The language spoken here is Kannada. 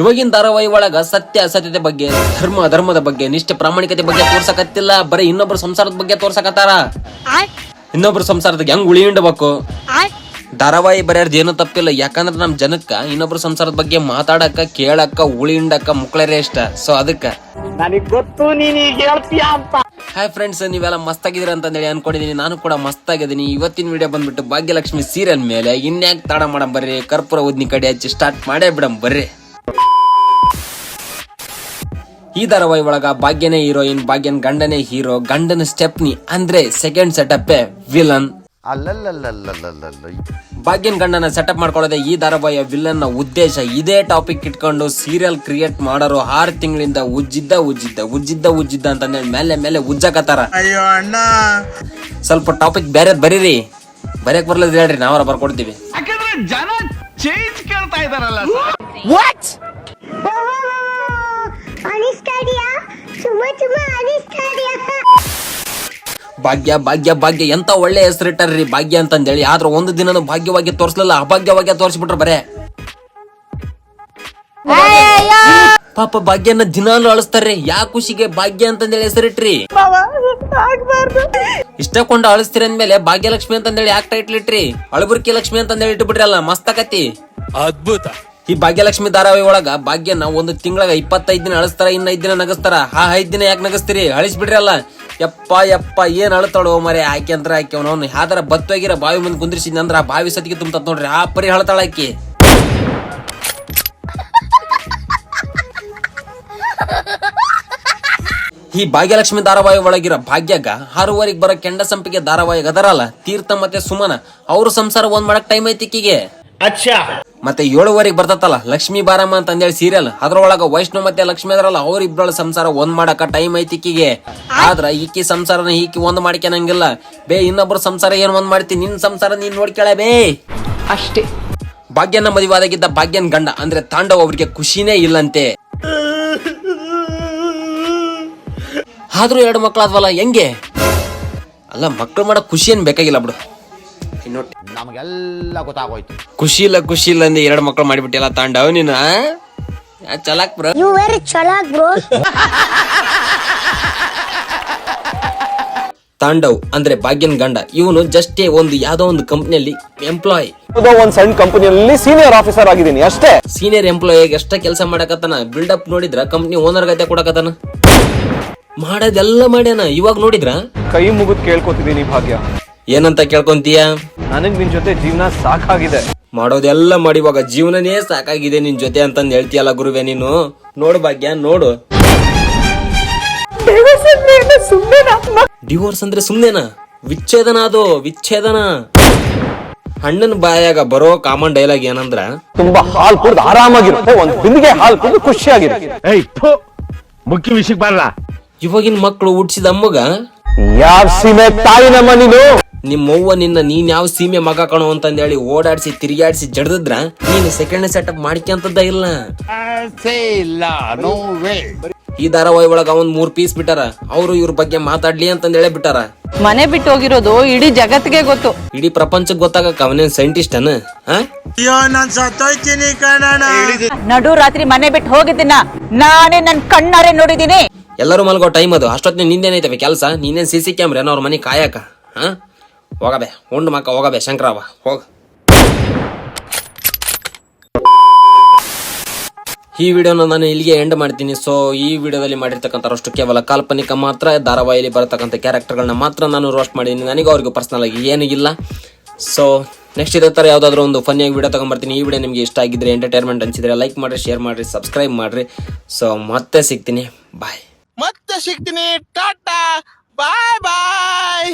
ಇವಾಗಿನ ಧಾರಾವಾಹಿ ಒಳಗ ಸತ್ಯ ಅಸತ್ಯತೆ ಬಗ್ಗೆ, ಧರ್ಮ ಅಧರ್ಮದ ಬಗ್ಗೆ, ನಿಷ್ಠೆ ಪ್ರಾಮಾಣಿಕತೆ ಬಗ್ಗೆ ತೋರ್ಸಕತ್ತಿಲ್ಲ. ಬರೀ ಇನ್ನೊಬ್ರು ಸಂಸಾರದ ಬಗ್ಗೆ ತೋರ್ಸಕತ್ತಾರ. ಇನ್ನೊಬ್ರು ಸಂಸಾರದಾಗ ಹೆಂಗ್ ಉಳಿ ಹಿಂಡಬೇಕು. ಧಾರಾವಾಹಿ ಬರ್ಯಾರ್ದು ಏನೂ ತಪ್ಪಿಲ್ಲ. ಯಾಕಂದ್ರೆ ನಮ್ ಜನಕ್ಕ ಇನ್ನೊಬ್ರು ಸಂಸಾರದ ಬಗ್ಗೆ ಮಾತಾಡಕ, ಕೇಳಕ್ಕ, ಉಳಿ ಹಿಂಡಕ್ಕ ಮುಕ್ಳರೇ ಇಷ್ಟ. ಸೊ ಅದಕ್ಕ ನನಗ್ ಗೊತ್ತು ನೀನ್ ಈಗ ಹೇಳ್ತೀಯ ಅಂತ. ಹಾಯ್ ಫ್ರೆಂಡ್ಸ್, ನೀವೆಲ್ಲ ಮಸ್ತಾಗಿದ್ದೀರ ಅಂತಂದೇಳಿ ಅನ್ಕೊಂಡಿದೀನಿ. ನಾನು ಕೂಡ ಮಸ್ತಾಗಿದ್ದೀನಿ. ಇವತ್ತಿನ ವಿಡಿಯೋ ಬಂದ್ಬಿಟ್ಟು ಭಾಗ್ಯಲಕ್ಷ್ಮಿ ಸೀರಿಯಲ್ ಮೇಲೆ. ಇನ್ಯಾಕ್ ತಾಡ ಮಾಡಮ್ ಬರ್ರಿ, ಕರ್ಪೂರ ಉದ್ನಿ ಕಡೆ ಹಚ್ಚಿ ಸ್ಟಾರ್ಟ್ ಮಾಡೇ ಬಿಡಮ್ ಬರ್ರಿ. ಈ ಧಾರಾವಾಹಿ ಒಳಗ ಭಾಗ್ಯನೇ ಹೀರೋಯಿನ್, ಭಾಗ್ಯನ್ ಗಂಡನೇ ಹೀರೋ. ಗಂಡನ ಸ್ಟೆಪ್ನಿ ಅಂದ್ರೆ ಸೆಕೆಂಡ್ ಸೆಟಪ್ ವಿಲನ್. ಭಾಗ್ಯನ್ ಗಂಡನ ಸೆಟಪ್ ಮಾಡ್ಕೊಳ್ಳೋದೆ ಈ ಧಾರಾವಾಹಿಯ ವಿಲನ್ ನ ಉದ್ದೇಶ. ಇದೇ ಟಾಪಿಕ್ ಇಟ್ಕೊಂಡು ಸೀರಿಯಲ್ ಕ್ರಿಯೇಟ್ ಮಾಡೋರು 6 ತಿಂಗಳಿಂದ ಉಜ್ಜಿದ್ದ ಅಂತಂದ್ರೆ ಮೇಲೆ ಮೇಲೆ ಉಜ್ಜಕತ್ತಾರ. ಅಯ್ಯೋ ಅಣ್ಣ, ಸ್ವಲ್ಪ ಟಾಪಿಕ್ ಬೇರೆ ಬರೀರಿ. ಬರೆಯಕ್ ಬರ್ಲದ್ ಹೇಳ್ರಿ, ನಾವರ ಬರ್ಕೊಡ್ತೀವಿ. ಯಾಕಂದ್ರೆ ಜನ ಚೇಂಜ್ ಕೇಳ್ತಾ ಇದಾರಲ್ಲ. ಭಾಗ್ಯ ಭಾಗ್ಯ ಭಾಗ್ಯ ಎಂತ ಒಳ್ಳೆ ಹೆಸರಿಟ್ಟಾರ್ರಿ ಭಾಗ್ಯ ಅಂತಂದೇಳಿ. ಆದ್ರ ಒಂದು ದಿನ ಭಾಗ್ಯವಾಗಿ ತೋರ್ಸ್ಲಿಲ್ಲ, ಅಭಾಗ್ಯವಾಗಿ ತೋರ್ಸ್ಬಿಟ್ರು ಬರೇ. ಪಾಪ ಭಾಗ್ಯನ ದಿನಾಲು ಅಳಿಸ್ತಾರ್ರಿ. ಯಾ ಖುಷಿಗೆ ಭಾಗ್ಯ ಅಂತಂದೇಳಿ ಹೆಸರಿಟ್ರಿ. ಇಷ್ಟ ಕೊಂಡು ಅಳಿಸ್ತೀರ ಅಂದ್ಮೇಲೆ ಭಾಗ್ಯಲಕ್ಷ್ಮಿ ಅಂತಂದೇಳಿ ಯಾಕೆ ಟೈಟ್ಲ್ ಇಟ್ರಿ? ಅಳಬುರ್ಕಿ ಲಕ್ಷ್ಮಿ ಅಂತಂದೇಳಿ ಇಟ್ಬಿಟ್ರಲ್ಲ, ಮಸ್ತಕತಿ. ಅದ್ಭುತ. ಈ ಭಾಗ್ಯಲಕ್ಷ್ಮಿ ಧಾರಾವಾಹಿ ಒಳಗ ಭಾಗ್ಯನ ಒಂದು ತಿಂಗಳಾಗ 25 ದಿನ ಅಳಿಸ್ತಾರ, ಇನ್ನ 5 ದಿನ ನಗಸ್ತಾರ. 5 ದಿನ ಯಾಕೆ ನಗಸ್ತೀರಿ? ಅಳಿಸ್ಬಿಡ್ರಲ್ಲ. ಯಪ್ಪ ಏನ್ ಅಳ್ತಾಳು ಮರೆ. ಆಕೆ ಅಂತ ಆಕೆ ಅವನು ಯಾವ್ದಾರ ಬತ್ತೋಗಿರ ಬಾವಿ ಮುಂದೆ ಕುಂದ್ರಿಸಿದ್ನಂದ್ರ ಆ ಬಾವಿ ಸತಿಗೆ ತುಂಬತ್ ನೋಡ್ರಿ. ಆ ಪರಿ ಹಳತಾಳ ಆಕಿ. ಈ ಭಾಗ್ಯಲಕ್ಷ್ಮಿ ಧಾರಾವಾಹಿ ಒಳಗಿರೋ ಭಾಗ್ಯಗ 6 ಬರೋ ಕೆಂಡ ಸಂಪಿಗೆ ಧಾರಾವಾಹಿ ಅದರಲ್ಲ, ತೀರ್ಥ ಮತ್ತೆ ಸುಮನ, ಅವ್ರ ಸಂಸಾರ ಒಂದ್ ಮಾಡಕ್ ಟೈಮ್ ಐತಿ ಈಕಿಗೆ. ಮತ್ತೆ 7 ಬರ್ತತಲ್ಲ ಲಕ್ಷ್ಮೀ ಬಾರಮ್ಮ ಅಂತ ಅಂದೇಳಿ ಸೀರಿಯಲ್, ಅದ್ರೊಳಗ ವೈಷ್ಣವ್ ಮತ್ತೆ ಲಕ್ಷ್ಮಿ ಅದರಲ್ಲ, ಅವ್ರಿಬ್ರಳ ಸಂಸಾರ ಒಂದ್ ಮಾಡಕ ಟೈಮ್ ಐತಿ ಈಕಿಗೆ. ಆದ್ರ ಈಕಿ ಸಂಸಾರನ ಈಕಿ ಒಂದ್ ಮಾಡ್ಕೊಳಂಗಿಲ್ಲ. ಬೇ ಇನ್ನೊಬ್ರು ಸಂಸಾರ ಏನ್ ಒಂದ್ ಮಾಡ್ತೀನಿ, ನಿನ್ ಸಂಸಾರ ನೀನ್ ನೋಡ್ಕೊಳ ಬೇ ಅಷ್ಟೇ. ಭಾಗ್ಯನ ಮದುವಾದಾಗಿದ್ದ ಭಾಗ್ಯನ್ ಗಂಡ ಅಂದ್ರೆ ತಾಂಡವ್ ಅವ್ರಿಗೆ ಖುಷಿನೇ ಇಲ್ಲಂತೆ. ಆದ್ರೂ 2 ಮಕ್ಳಾದ್ವಲ್ಲ, ಹೆಂಗೆ? ಅಲ್ಲ, ಮಕ್ಳು ಮಾಡಕ್ ಖುಷಿ ಏನ್ ಬೇಕಾಗಿಲ್ಲ ಬಿಡು. ನಮಗೆಲ್ಲ ಗೊತ್ತಾಗೋಯ್ತು. ಖುಷಿ ಇಲ್ಲ ಅಂದೆ 2 ಮಕ್ಳು ಮಾಡಿಬಿಟ್ಟಿಲ್ಲ ತಾಂಡವ್ ನೀನು. ಚಲಾಕ್ ಬ್ರೋ. ತಾಂಡವ್ ಅಂದ್ರೆ ಭಾಗ್ಯನ್ ಗಂಡ. ಇವನು ಜಸ್ಟ್ ಯಾವ್ದೋ ಒಂದು ಕಂಪ್ನಿಯಲ್ಲಿ ಎಂಪ್ಲಾಯ್. ಒಂದ್ ಸಣ್ಣ ಕಂಪನಿಯಲ್ಲಿ ಸೀನಿಯರ್ ಆಫೀಸರ್ ಆಗಿದ್ದೀನಿ ಅಷ್ಟೇ. ಸೀನಿಯರ್ ಎಂಪ್ಲಾಯ್ ಎಷ್ಟ ಕೆಲಸ ಮಾಡಕತ್ತಾನ. ಬಿಲ್ಡಪ್ ನೋಡಿದ್ರ ಕಂಪ್ನಿ ಓನರ್ ಗತೆ ಕೊಡಕತ್ತಾನ. ಮಾಡೋದೆಲ್ಲ ಮಾಡ್ಯಾನ. ಇವಾಗ ನೋಡಿದ್ರ ಕೈ ಮುಗಿದ್ ಕೇಳ್ಕೊತಿದ್ದೀನಿ ಭಾಗ್ಯ. ಏನಂತ ಕೇಳ್ಕೊಂತೀಯ? ನನಗ್ ನಿನ್ ಜೊತೆ ಜೀವನ ಸಾಕಾಗಿದೆ. ಮಾಡೋದೆಲ್ಲ ಮಾಡಿ ಇವಾಗ ಜೀವನನೇ ಸಾಕಾಗಿದೆ ನಿನ್ ಜೊತೆ ಅಂತಂದ್ ಹೇಳ್ತೀಯಲ್ಲ ಗುರುವೆ ನೀನು. ನೋಡು ಭಾಗ್ಯ, ನೋಡು. ಡಿವೋರ್ಸ್ ಅಂದ್ರೆ ಸುಮ್ನೆನಾ? ವಿಚ್ಛೇದನ. ಅದು ವಿಚ್ಛೇದನ. ಹಣ್ಣನ ಬಾಯಾಗ ಬರೋ ಕಾಮನ್ ಡೈಲಾಗ್ ಏನಂದ್ರ, ತುಂಬಾ ಹಾಲ್ ಕುಡ್ದು ಆರಾಮಾಗಿರುತ್ತೆ, ಒಂದ್ ಬಿಂದಿಗೆ ಹಾಲ್ ಕುಡ್ದು ಖುಷಿಯಾಗಿರುತ್ತೆ. ಮುಖ್ಯ ವಿಷಯಕ್ಕೆ ಬರಲ್ಲ. ಇವಾಗಿನ ಮಕ್ಕಳು ಹುಟ್ಟಿಸಿದ ಅಮ್ಮಗ ಯಾವ ಸೀಮೆ ತಾಯಿ ನಮ್ಮ ನೀನು? ನಿಮ್ಮವ್ವ ನೀನ್ ಯಾವ ಸೀಮೆ ಮಗ ಕಣೋ ಅಂತಂದೇಳಿ ಓಡಾಡ್ಸಿ ತಿರುಗಾಡ್ಸಿ ಜಡ್ದಿದ್ರ ನೀನು ಸೆಕೆಂಡ್ ಸೆಟಪ್ ಮಾಡ್ಕೊಂತದ್ದ ಇಲ್ಲ. ಈ ಧಾರಾವಾಹಿ ಒಳಗ 3 ಪೀಸ್ ಬಿಟ್ಟಾರ. ಅವ್ರು ಇವ್ರ ಬಗ್ಗೆ ಮಾತಾಡ್ಲಿ ಅಂತಂದೇಳಿ ಬಿಟ್ಟಾರ. ಮನೆ ಬಿಟ್ಟು ಹೋಗಿರೋದು ಇಡೀ ಜಗತ್ತಿಗೆ ಗೊತ್ತು, ಇಡೀ ಪ್ರಪಂಚಕ್ಕೆ ಗೊತ್ತಾಗಕ್ಕ ಅವನೇನ್ ಸೈಂಟಿಸ್ಟ್ ಅನ್ನ? ಅಯ್ಯೋ, ನಾನ್ ಸತ್ತೋಯ್ತೀನಿ ಕಣಣ್ಣ. ನಡು ರಾತ್ರಿ ಮನೆ ಬಿಟ್ಟು ಹೋಗಿದ್ದೀನ ನಾನೇ ನನ್ ಕಣ್ಣಾರೆ ನೋಡಿದೀನಿ. ಎಲ್ಲರೂ ಮಲ್ಗೋ ಟೈಮ್ ಅದು. ಅಷ್ಟೊತ್ತಿನ ನಿಂದೇನೈತವೆ ಕೆಲಸ? ನೀನೇನ್ CC ಕ್ಯಾಮ್ರಾ ಅವ್ರ ಮನೆ ಕಾಯಕ? ಹೋಗಬೇ ಉಂಡ್ ಮಕ್ಕ, ಹೋಗಬೇ ಶಂಕರವ, ಹೋಗ. ಈ ವಿಡಿಯೋನ ನಾನು ಇಲ್ಲಿಗೆ ಎಂಡ್ ಮಾಡ್ತೀನಿ. ಸೊ ಈ ವಿಡಿಯೋದಲ್ಲಿ ಮಾಡಿರ್ತಕ್ಕಂಥಷ್ಟು ಕೇವಲ ಕಾಲ್ಪನಿಕ ಮಾತ್ರ. ಧಾರಾವಾಹಿಯಲ್ಲಿ ಬರತಕ್ಕಂಥ ಕ್ಯಾರೆಕ್ಟರ್ಗಳನ್ನ ಮಾತ್ರ ನಾನು ರೋಸ್ಟ್ ಮಾಡಿದ್ದೀನಿ. ನನಗೆ ಅವ್ರಿಗೂ ಪರ್ಸನಲ್ ಆಗಿ ಏನೂ ಇಲ್ಲ. ಸೊ ನೆಕ್ಸ್ಟ್ ಇದೇ ಥರ ಯಾವುದಾದ್ರೂ ಒಂದು ಫನ್ನಿಯಾಗಿ ವಿಡಿಯೋ ತಗೊಂಡ್ಬರ್ತೀನಿ. ಈ ವಿಡಿಯೋ ನಿಮಗೆ ಇಷ್ಟ ಆಗಿದ್ರೆ, ಎಂಟರ್ಟೈನ್ಮೆಂಟ್ ಅನ್ಸಿದ್ರೆ ಲೈಕ್ ಮಾಡಿರಿ, ಶೇರ್ ಮಾಡಿರಿ, ಸಬ್ಸ್ಕ್ರೈಬ್ ಮಾಡಿರಿ. ಸೊ ಮತ್ತೆ ಸಿಗ್ತೀನಿ. ಬಾಯ್. ಮತ್ತೆ ಸಿಗ್ತೀನಿ. ಟಾಟಾ, ಬಾಯ್ ಬಾಯ್.